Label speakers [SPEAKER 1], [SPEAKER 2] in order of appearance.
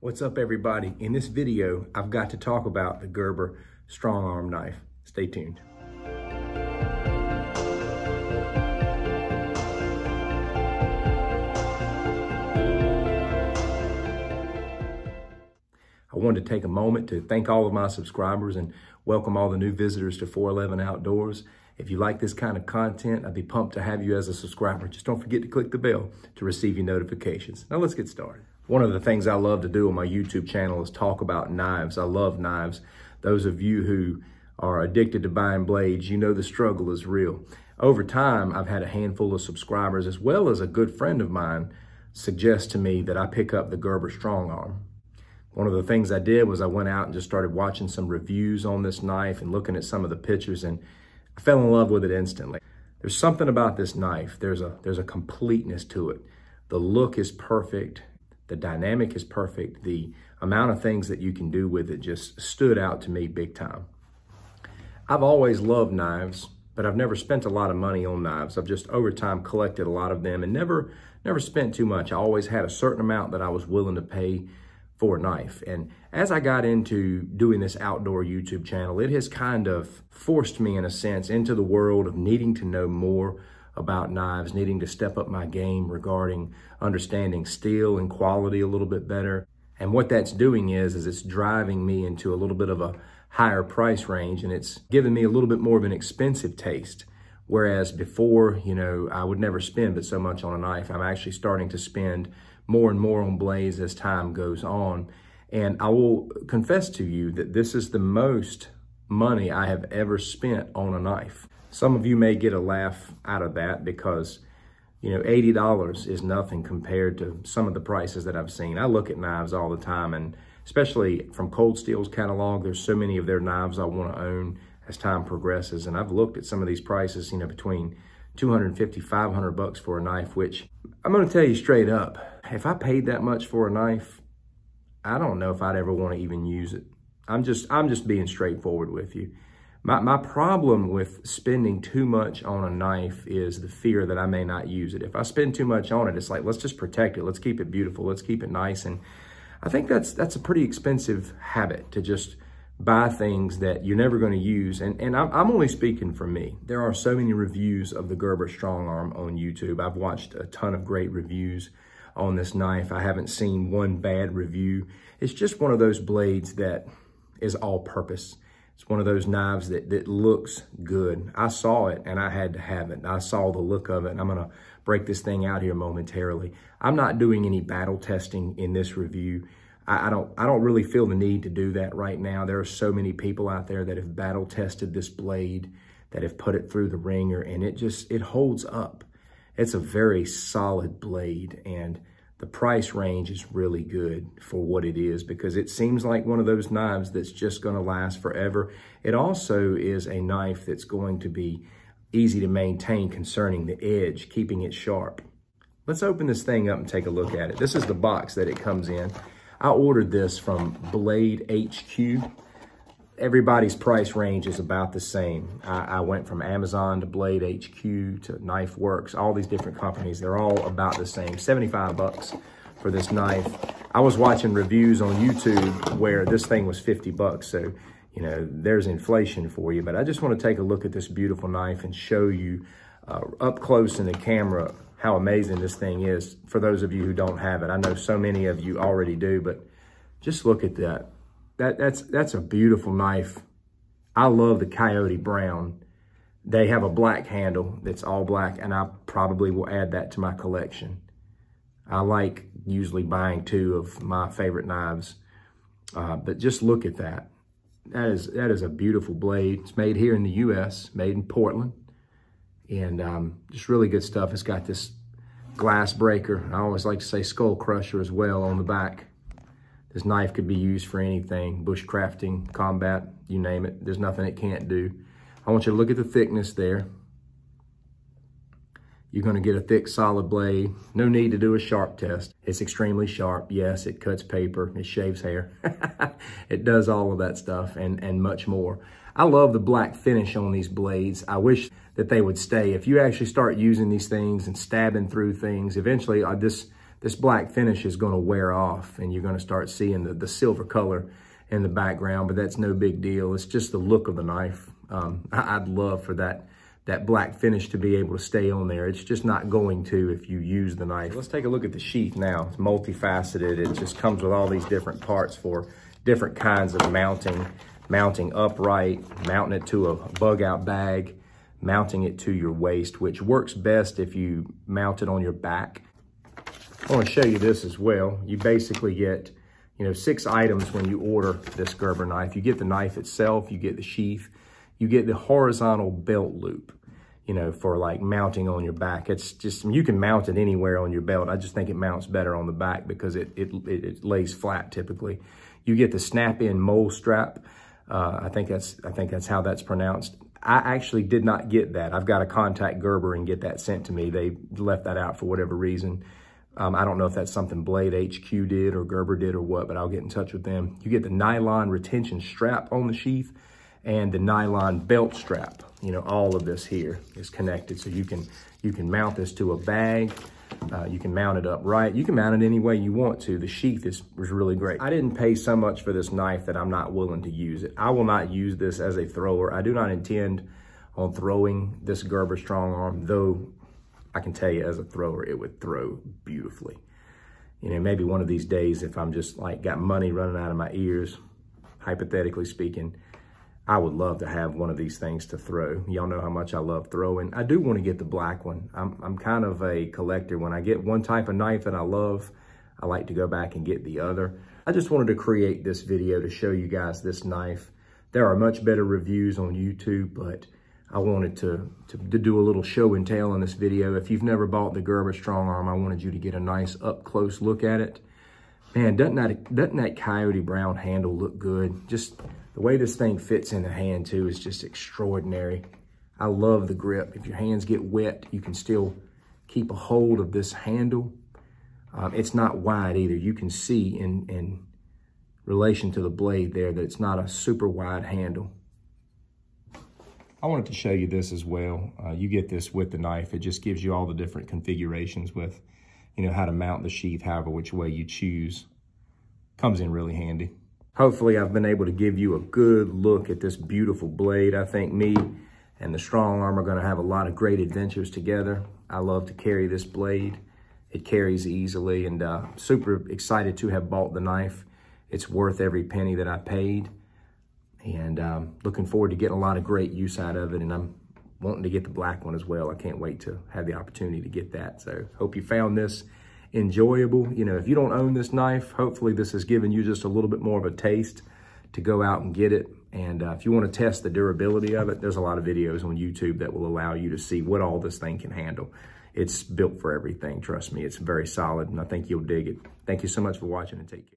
[SPEAKER 1] What's up, everybody? In this video, I've got to talk about the Gerber Strongarm knife. Stay tuned. I wanted to take a moment to thank all of my subscribers and welcome all the new visitors to 411 Outdoors. If you like this kind of content, I'd be pumped to have you as a subscriber. Just don't forget to click the bell to receive your notifications. Now let's get started. One of the things I love to do on my YouTube channel is talk about knives. I love knives. Those of you who are addicted to buying blades, you know the struggle is real. Over time, I've had a handful of subscribers, as well as a good friend of mine, suggest to me that I pick up the Gerber Strongarm. One of the things I did was I went out and just started watching some reviews on this knife and looking at some of the pictures, and I fell in love with it instantly. There's something about this knife. There's a completeness to it. The look is perfect. The dynamic is perfect. The amount of things that you can do with it just stood out to me big time. I've always loved knives, but I've never spent a lot of money on knives. I've just over time collected a lot of them and never spent too much. I always had a certain amount that I was willing to pay for a knife. And as I got into doing this outdoor YouTube channel, it has kind of forced me, in a sense, into the world of needing to know more about knives, needing to step up my game regarding understanding steel and quality a little bit better. And what that's doing is it's driving me into a little bit of a higher price range, and it's giving me a little bit more of an expensive taste. Whereas before, I would never spend but so much on a knife. I'm actually starting to spend more and more on blades as time goes on. And I will confess to you that this is the most money I have ever spent on a knife. Some of you may get a laugh out of that because, $80 is nothing compared to some of the prices that I've seen. I look at knives all the time, and especially from Cold Steel's catalog, there's so many of their knives I want to own as time progresses. And I've looked at some of these prices, between $250, $500 for a knife, which I'm going to tell you straight up, if I paid that much for a knife, I don't know if I'd ever want to even use it. I'm just being straightforward with you. My problem with spending too much on a knife is the fear that I may not use it. If I spend too much on it, it's like, let's just protect it. Let's keep it beautiful. Let's keep it nice. And I think that's a pretty expensive habit, to just buy things that you're never going to use. And I'm only speaking for me. There are so many reviews of the Gerber Strongarm on YouTube. I've watched a ton of great reviews on this knife. I haven't seen one bad review. It's just one of those blades that is all purpose. It's one of those knives that looks good. I saw it and I had to have it. I saw the look of it, and I'm gonna break this thing out here momentarily. I'm not doing any battle testing in this review. I don't really feel the need to do that right now. There are so many people out there that have battle tested this blade, that have put it through the ringer, and it holds up. It's a very solid blade, and the price range is really good for what it is, because it seems like one of those knives that's just going to last forever. It also is a knife that's going to be easy to maintain concerning the edge, keeping it sharp. Let's open this thing up and take a look at it. This is the box that it comes in. I ordered this from Blade HQ. Everybody's price range is about the same. I went from Amazon to Blade HQ to Knife Works, all these different companies. They're all about the same, $75 for this knife. I was watching reviews on YouTube where this thing was $50. So, there's inflation for you. But I just want to take a look at this beautiful knife and show you up close in the camera how amazing this thing is. For those of you who don't have it, I know so many of you already do, but just look at that. That's a beautiful knife. I love the Coyote Brown. They have a black handle that's all black, and I probably will add that to my collection. I like usually buying two of my favorite knives, but just look at that. That is a beautiful blade. It's made here in the U.S., made in Portland, and just really good stuff. It's got this glass breaker. I always like to say skull crusher as well on the back. This knife could be used for anything, bushcrafting, combat, you name it. There's nothing it can't do. I want you to look at the thickness there. You're gonna get a thick, solid blade. No need to do a sharp test. It's extremely sharp. Yes, it cuts paper, it shaves hair. It does all of that stuff and much more. I love the black finish on these blades. I wish that they would stay. If you actually start using these things and stabbing through things, eventually this black finish is going to wear off and you're going to start seeing the silver color in the background, but that's no big deal. It's just the look of the knife. I'd love for that black finish to be able to stay on there. It's just not going to if you use the knife. Let's take a look at the sheath now. It's multifaceted. It just comes with all these different parts for different kinds of mounting upright, mounting it to a bug out bag, mounting it to your waist, which works best if you mount it on your back. I want to show you this as well. You basically get, 6 items when you order this Gerber knife. You get the knife itself, you get the sheath, you get the horizontal belt loop, for like mounting on your back. It's just, you can mount it anywhere on your belt. I just think it mounts better on the back because it lays flat typically. You get the snap-in mole strap. I think that's how that's pronounced. I actually did not get that. I've got to contact Gerber and get that sent to me. They left that out for whatever reason. I don't know if that's something Blade HQ did or Gerber did or what, but I'll get in touch with them. You get the nylon retention strap on the sheath and the nylon belt strap. All of this here is connected. So you can mount this to a bag. You can mount it upright. You can mount it any way you want to. The sheath is really great. I didn't pay so much for this knife that I'm not willing to use it. I will not use this as a thrower. I do not intend on throwing this Gerber Strongarm, though I can tell you as a thrower, it would throw beautifully. Maybe one of these days, if I'm just like got money running out of my ears, hypothetically speaking, I would love to have one of these things to throw. Y'all know how much I love throwing. I do want to get the black one. I'm kind of a collector. When I get one type of knife that I love, I like to go back and get the other. I just wanted to create this video to show you guys this knife. There are much better reviews on YouTube, but I wanted to do a little show and tell in this video. If you've never bought the Gerber Strongarm, I wanted you to get a nice up close look at it. Man, doesn't that coyote brown handle look good? Just the way this thing fits in the hand too is just extraordinary. I love the grip. If your hands get wet, you can still keep a hold of this handle. It's not wide either. You can see in relation to the blade there that it's not a super wide handle. I wanted to show you this as well. You get this with the knife. It just gives you all the different configurations with, how to mount the sheath, however which way you choose. Comes in really handy. Hopefully I've been able to give you a good look at this beautiful blade. I think me and the Strongarm are gonna have a lot of great adventures together. I love to carry this blade. It carries easily, and super excited to have bought the knife. It's worth every penny that I paid. And looking forward to getting a lot of great use out of it. And I'm wanting to get the black one as well. I can't wait to have the opportunity to get that. So hope you found this enjoyable. If you don't own this knife, hopefully this has given you just a little bit more of a taste to go out and get it. And if you want to test the durability of it, there's a lot of videos on YouTube that will allow you to see what all this thing can handle. It's built for everything. Trust me, it's very solid, and I think you'll dig it. Thank you so much for watching, and take care.